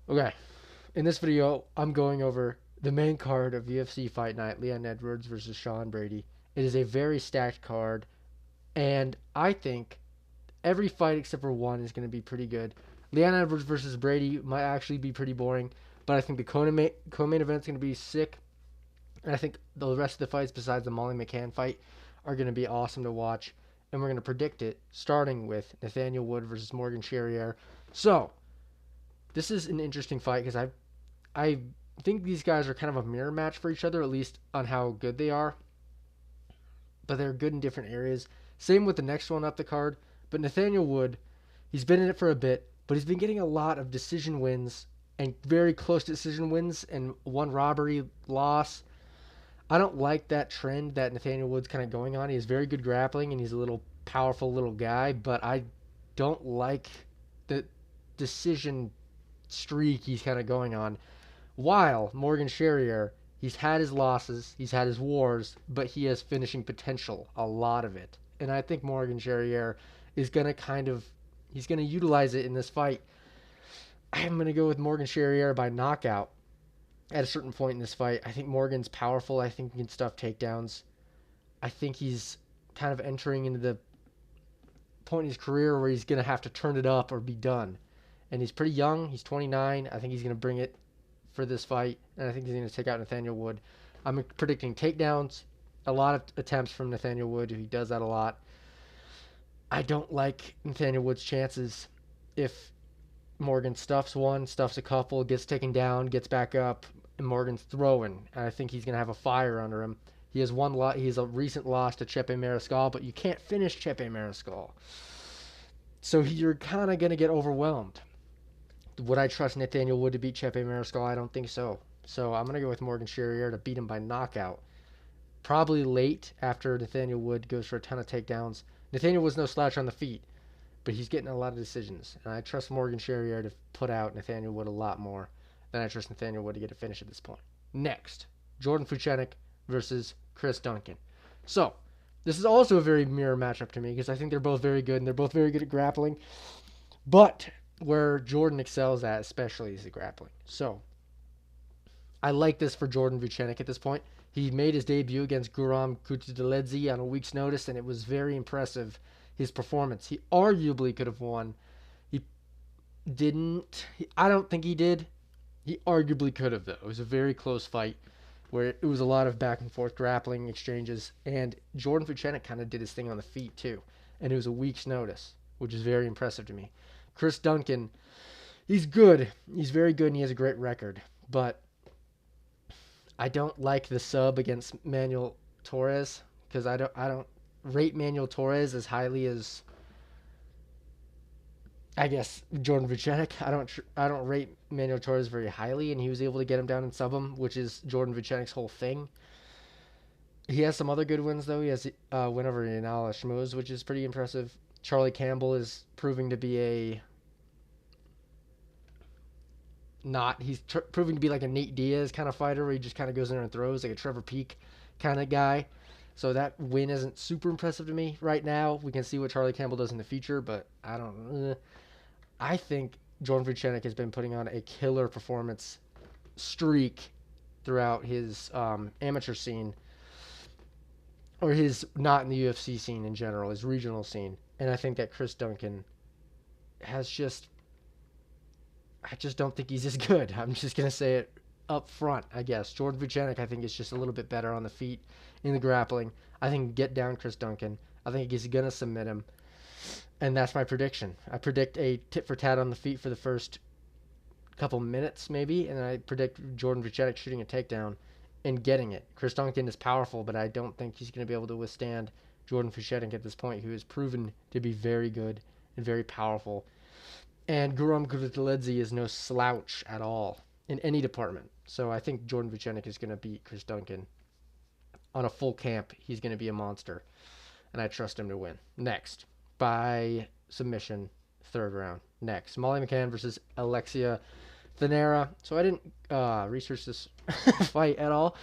Okay, in this video, I'm going over the main card of UFC Fight Night, Leon Edwards versus Sean Brady. It is a very stacked card, and I think every fight except for one is going to be pretty good. Leon Edwards versus Brady might actually be pretty boring, but I think the co-main event is going to be sick, and I think the rest of the fights besides the Molly McCann fight are going to be awesome to watch, and we're going to predict it starting with Nathaniel Wood versus Morgan Charrier. So, this is an interesting fight because I think these guys are kind of a mirror match for each other, at least on how good they are. But they're good in different areas. Same with the next one up the card. But Nathaniel Wood, he's been in it for a bit, but he's been getting a lot of decision wins and very close decision wins and one robbery loss. I don't like that trend that Nathaniel Wood's kind of going on. He has very good grappling and he's a little powerful little guy, but I don't like the decision streak he's kind of going on. While Morgan Charrier, he's had his losses, he's had his wars, but he has finishing potential, a lot of it. And I think Morgan Charrier is going to he's going to utilize it in this fight. I'm going to go with Morgan Charrier by knockout at a certain point in this fight. I think Morgan's powerful. I think he can stuff takedowns. I think he's kind of entering into the point in his career where he's going to have to turn it up or be done. And he's pretty young. He's 29. I think he's going to bring it for this fight, and I think he's going to take out Nathaniel Wood. I'm predicting takedowns, a lot of attempts from Nathaniel Wood. He does that a lot. I don't like Nathaniel Wood's chances if Morgan stuffs one, stuffs a couple, gets taken down, gets back up, and Morgan's throwing. And I think he's going to have a fire under him. He has one lot. He has a recent loss to Chepe Mariscal, but you can't finish Chepe Mariscal. So you're kind of going to get overwhelmed. Would I trust Nathaniel Wood to beat Chepe Mariscal? I don't think so. So I'm going to go with Morgan Charrier to beat him by knockout. Probably late after Nathaniel Wood goes for a ton of takedowns. Nathaniel Wood's no slouch on the feet, but he's getting a lot of decisions. And I trust Morgan Charrier to put out Nathaniel Wood a lot more than I trust Nathaniel Wood to get a finish at this point. Next, Jordan Fucenic versus Chris Duncan. So, this is also a very mirror matchup to me because I think they're both very good and they're both very good at grappling. But where Jordan excels at, especially, is the grappling. So I like this for Jordan Vucenic at this point. He made his debut against Guram Kutateledze on a week's notice, and it was very impressive, his performance. He arguably could have won. He didn't. I don't think he did. He arguably could have, though. It was a very close fight where it was a lot of back and forth grappling exchanges, and Jordan Vucenic kind of did his thing on the feet, too. And it was a week's notice, which is very impressive to me. Chris Duncan, he's good. He's very good, and he has a great record. But I don't like the sub against Manuel Torres because I don't rate Manuel Torres as highly as I guess Jordan Vucenic. I don't rate Manuel Torres very highly, and he was able to get him down and sub him, which is Jordan Vucenic's whole thing. He has some other good wins though. He has win over Yanala Shmoz, which is pretty impressive. Charlie Campbell is proving to be a not he's proving to be like a Nate Diaz kind of fighter where he just kind of goes in there and throws like a Trevor Peak kind of guy. So that win isn't super impressive to me right now. We can see what Charlie Campbell does in the future, but I don't. I think Jordan Vucenic has been putting on a killer performance streak throughout his amateur scene or his not in the UFC scene in general, his regional scene, and I think that Chris Duncan has just I just don't think he's as good. I'm just gonna say it up front. I guess Jordan Vucenic, I think, is just a little bit better on the feet in the grappling. I think get down Chris Duncan. I think he's gonna submit him, and that's my prediction. I predict a tit for tat on the feet for the first couple minutes, maybe, and I predict Jordan Vucenic shooting a takedown and getting it. Chris Duncan is powerful, but I don't think he's gonna be able to withstand Jordan Vucenic at this point, who is proven to be very good and very powerful. And Guram Kutateledze is no slouch at all in any department. So I think Jordan Vucenic is going to beat Chris Duncan on a full camp. He's going to be a monster, and I trust him to win. Next, by submission, third round. Next, Molly McCann versus Alexia Thanera. So I didn't research this fight at all.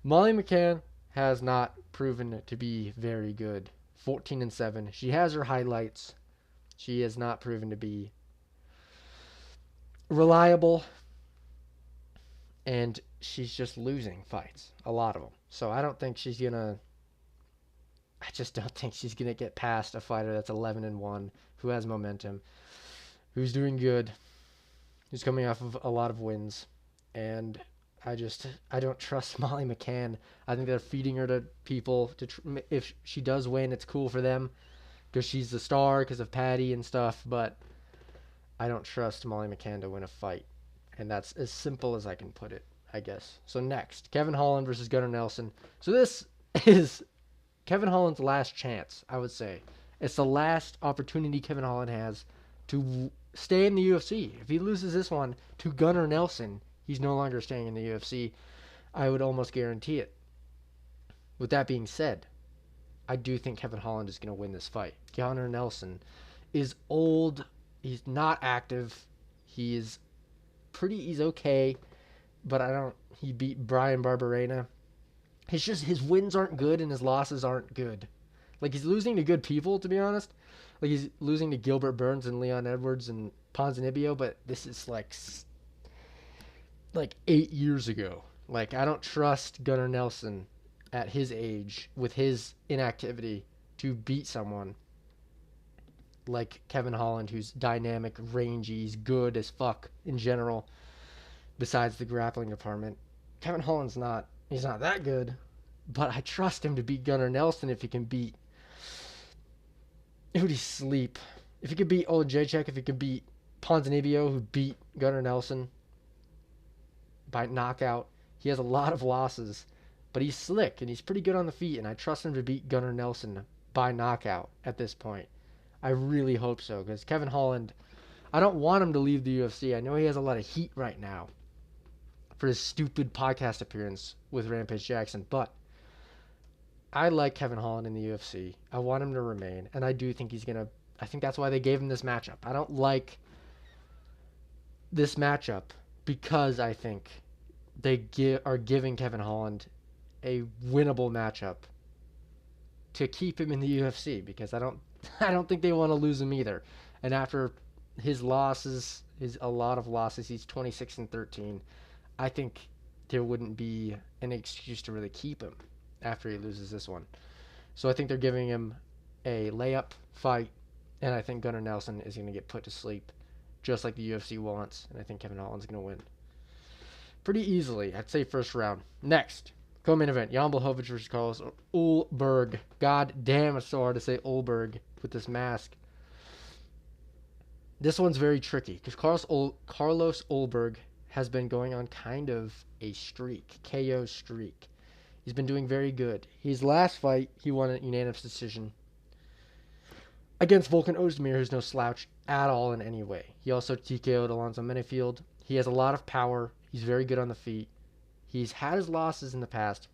Molly McCann has not proven to be very good. 14-7. She has her highlights. She has not proven to be reliable. and she's just losing fights, a lot of them. So I don't think she's gonna. I just don't think she's gonna get past a fighter that's 11-1, who has momentum, who's doing good, who's coming off of a lot of wins, and I don't trust Molly McCann. I think they're feeding her to people if she does win, it's cool for them because she's the star because of Patty and stuff. But I don't trust Molly McCann to win a fight, and that's as simple as I can put it, I guess. So next, Kevin Holland versus Gunnar Nelson. So this is Kevin Holland's last chance, I would say. It's the last opportunity Kevin Holland has to stay in the UFC. If he loses this one to Gunnar Nelson, he's no longer staying in the UFC. I would almost guarantee it. With that being said, I do think Kevin Holland is going to win this fight. Gunnar Nelson is old. He's not active. He's okay, but I don't. He beat Brian Barberena. It's just his wins aren't good and his losses aren't good. Like, he's losing to good people, to be honest. Like, he's losing to Gilbert Burns and Leon Edwards and Ponzinibbio, but this is like 8 years ago. Like, I don't trust Gunnar Nelson at his age with his inactivity to beat someone like Kevin Holland, who's dynamic, rangy, he's good as fuck in general, besides the grappling department. Kevin Holland's he's not that good, but I trust him to beat Gunnar Nelson if he can beat, who'd he sleep? If he could beat Olajaychuk, if he could beat Ponzinibbio, who beat Gunnar Nelson by knockout. He has a lot of losses, but he's slick and he's pretty good on the feet, and I trust him to beat Gunnar Nelson by knockout at this point. I really hope so, because Kevin Holland, I don't want him to leave the UFC. I know he has a lot of heat right now for his stupid podcast appearance with Rampage Jackson, but I like Kevin Holland in the UFC. I want him to remain, and I do think I think that's why they gave him this matchup. I don't like this matchup because I think they are giving Kevin Holland a winnable matchup to keep him in the UFC, because I don't think they want to lose him either. And after his losses, a lot of losses, he's 26-13. I think there wouldn't be an excuse to really keep him after he loses this one. So I think they're giving him a layup fight, and I think Gunnar Nelson is going to get put to sleep, just like the UFC wants, and I think Kevin Holland's going to win pretty easily. I'd say first round. Next, co-main event, Jan Blachowicz versus Carlos Ulberg. God damn, it's so hard to say Ulberg with this mask. This one's very tricky because Carlos Ulberg has been going on kind of a streak, KO streak. He's been doing very good. His last fight, he won a unanimous decision against Volkan Ozdemir, who's no slouch at all in any way. He also TKO'd Alonzo Menifield. He has a lot of power. He's very good on the feet. He's had his losses in the past.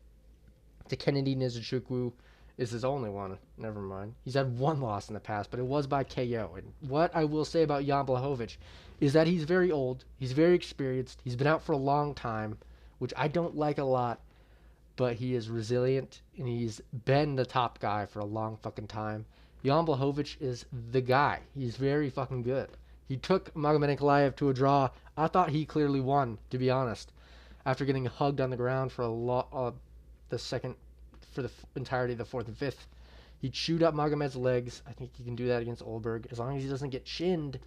To Kennedy Nzechukwu is his only one. Never mind. He's had one loss in the past, but it was by KO. And what I will say about Jan Blachowicz is that he's very old. He's very experienced. He's been out for a long time, which I don't like a lot. But he is resilient, and he's been the top guy for a long fucking time. Jan Blachowicz is the guy. He's very fucking good. He took Magomed Ankalaev to a draw. I thought he clearly won, to be honest, after getting hugged on the ground for the entirety of the fourth and fifth. He chewed up Magomed's legs. I think he can do that against Ulberg. As long as he doesn't get chinned,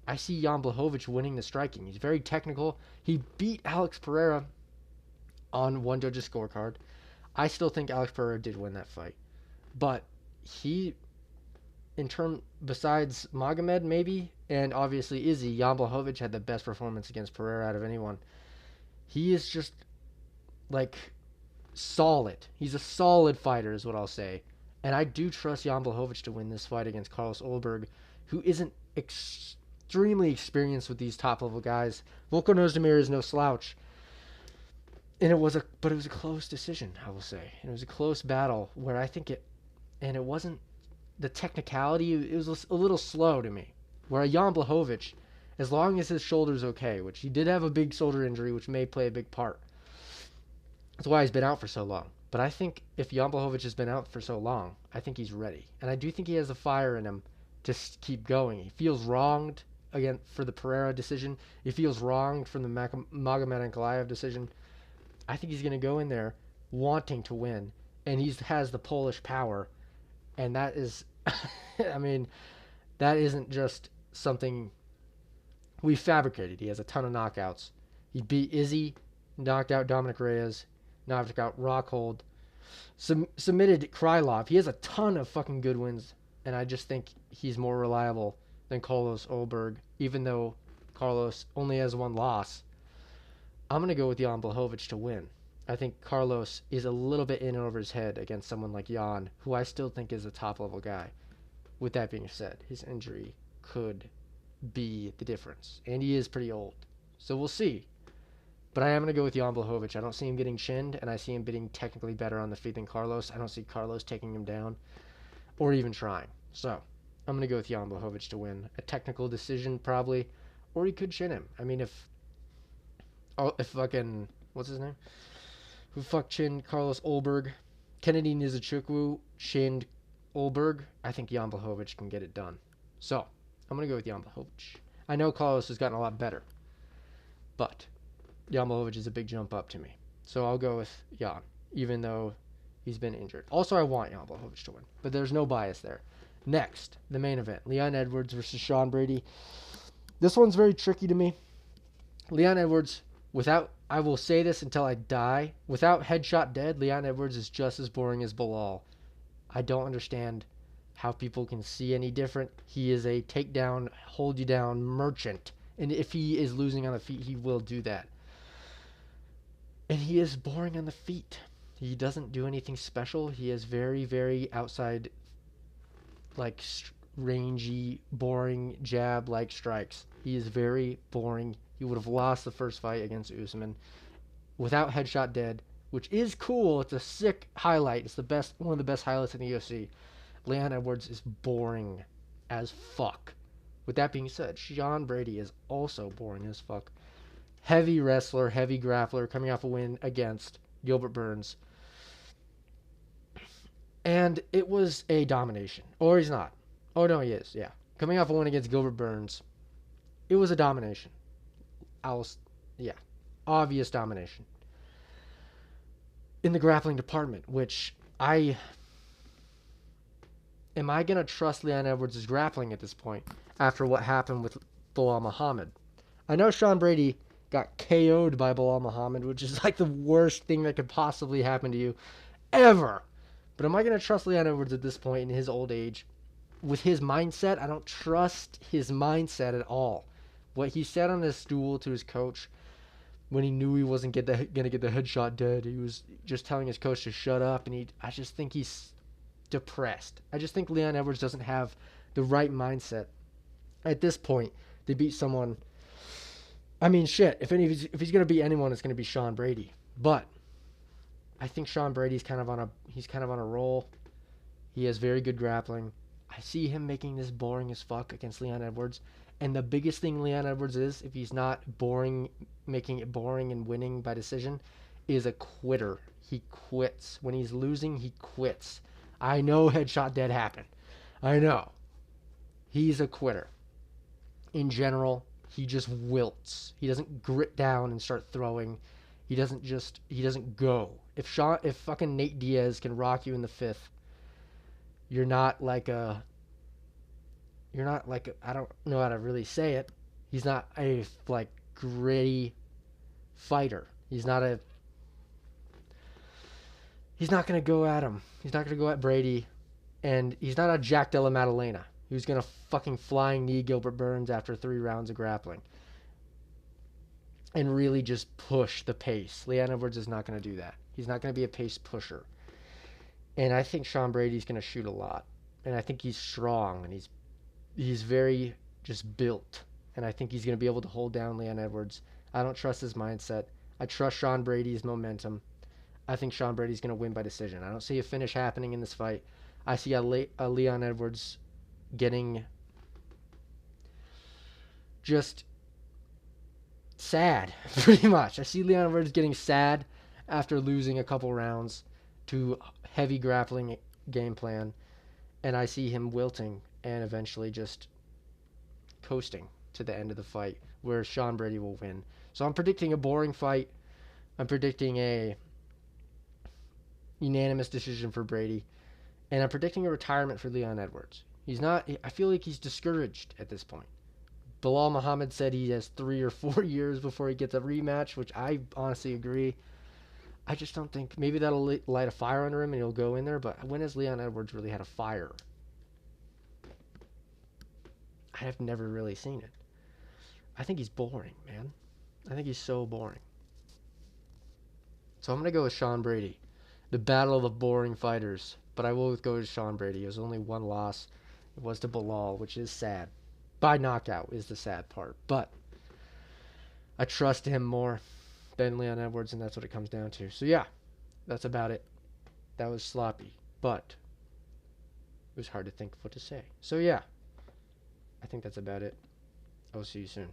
I see Jan Blachowicz winning the striking. He's very technical. He beat Alex Pereira on one judge's scorecard. I still think Alex Pereira did win that fight. But besides Magomed maybe, and obviously Izzy, Jan Blachowicz had the best performance against Pereira out of anyone. He is just like solid. He's a solid fighter is what I'll say. And I do trust Jan Blachowicz to win this fight against Carlos Ulberg, who isn't extremely experienced with these top level guys. Volkan Ozdemir is no slouch. And it was a close decision, I will say. It was a close battle where it wasn't the technicality, it was a little slow to me. Where Jan Blachowicz, as long as his shoulder's okay, which he did have a big shoulder injury, which may play a big part. That's why he's been out for so long. But I think if Jan Blachowicz has been out for so long, I think he's ready. And I do think he has the fire in him to keep going. He feels wronged. again for the Pereira decision. He feels wronged from the Magomed Ankalaev decision. I think he's going to go in there wanting to win, and he has the Polish power, and that is, I mean, that isn't just something we fabricated. He has a ton of knockouts. He beat Izzy, knocked out Dominic Reyes, knocked out Rockhold, submitted Krylov. He has a ton of fucking good wins, and I just think he's more reliable than Carlos Olberg, even though Carlos only has one loss. I'm going to go with Jan Blachowicz to win. I think Carlos is a little bit in over his head against someone like Jan, who I still think is a top-level guy. With that being said, his injury could be the difference, and he is pretty old. So we'll see. But I am going to go with Jan Blachowicz. I don't see him getting chinned, and I see him being technically better on the feet than Carlos. I don't see Carlos taking him down or even trying. So I'm going to go with Jan Blachowicz to win. A technical decision, probably. Or he could chin him. I mean, if fucking, what's his name? Who chinned Carlos Olberg? Kennedy Nizuchukwu chinned Olberg. I think Jan Blachowicz can get it done. So I'm going to go with Jan Blachowicz. I know Carlos has gotten a lot better, but Jan Blachowicz is a big jump up to me. So I'll go with Jan, even though he's been injured. Also, I want Jan Blachowicz to win, but there's no bias there. Next, the main event, Leon Edwards versus Sean Brady. This one's very tricky to me. Leon Edwards, I will say this until I die, without headshot dead, Leon Edwards is just as boring as Bilal. I don't understand how people can see any different. He is a takedown, hold you down merchant. And if he is losing on the feet, he will do that. And he is boring on the feet. He doesn't do anything special. He has very, very outside, like, rangy, boring, jab-like strikes. He is very boring. He would have lost the first fight against Usman without headshot dead, which is cool. It's a sick highlight. It's one of the best highlights in the UFC. Leon Edwards is boring as fuck. With that being said, Sean Brady is also boring as fuck. Heavy wrestler, heavy grappler, coming off a win against Gilbert Burns. And it was a domination. Or he's not. Oh, no, he is, yeah. Coming off a win against Gilbert Burns, it was a domination. Obvious domination. In the grappling department, which am I going to trust Leon Edwards' grappling at this point after what happened with Bilal Muhammad? I know Sean Brady got KO'd by Bilal Muhammad, which is like the worst thing that could possibly happen to you ever. But am I going to trust Leon Edwards at this point in his old age? With his mindset, I don't trust his mindset at all. What he said on his stool to his coach when he knew he wasn't going to get the headshot dead, he was just telling his coach to shut up, and I just think he's depressed. I just think Leon Edwards doesn't have the right mindset at this point to beat someone. I mean, shit, if he's going to beat anyone, it's going to be Sean Brady. But I think Sean Brady's kind of on a roll. He has very good grappling. I see him making this boring as fuck against Leon Edwards. And the biggest thing Leon Edwards is, if he's not boring, making it boring and winning by decision, is a quitter. He quits. When he's losing, he quits. I know headshot dead happened. I know. He's a quitter. In general, he just wilts. He doesn't grit down and start throwing. He doesn't go. If fucking Nate Diaz can rock you in the fifth, you're not like a, I don't know how to really say it. He's not a, like, gritty fighter. He's not going to go at him. He's not going to go at Brady. And he's not a Jack Della Maddalena who's going to fucking flying knee Gilbert Burns after 3 rounds of grappling and really just push the pace. Leon Edwards is not going to do that. He's not going to be a pace pusher. And I think Sean Brady's going to shoot a lot. And I think he's strong, and he's very just built. And I think he's going to be able to hold down Leon Edwards. I don't trust his mindset. I trust Sean Brady's momentum. I think Sean Brady's going to win by decision. I don't see a finish happening in this fight. I see a Leon Edwards getting just sad, pretty much. I see Leon Edwards getting sad after losing a couple rounds to heavy grappling game plan, and I see him wilting and eventually just coasting to the end of the fight where Sean Brady will win. So I'm predicting a boring fight. I'm predicting a unanimous decision for Brady, and I'm predicting a retirement for Leon Edwards. He's not. I feel like he's discouraged at this point. Bilal Muhammad said he has 3 or 4 years before he gets a rematch, which I honestly agree. I just don't think maybe that'll light a fire under him and he'll go in there. But when has Leon Edwards really had a fire? I have never really seen it. I think he's boring, man. I think he's so boring. So I'm gonna go with Sean Brady, the battle of the boring fighters. But I will go with Sean Brady. It was only one loss. It was to Bilal, which is sad. By knockout is the sad part. But I trust him more than Leon Edwards, and that's what it comes down to. So yeah, that's about it. That was sloppy, but it was hard to think of what to say. So yeah, I think that's about it. I will see you soon.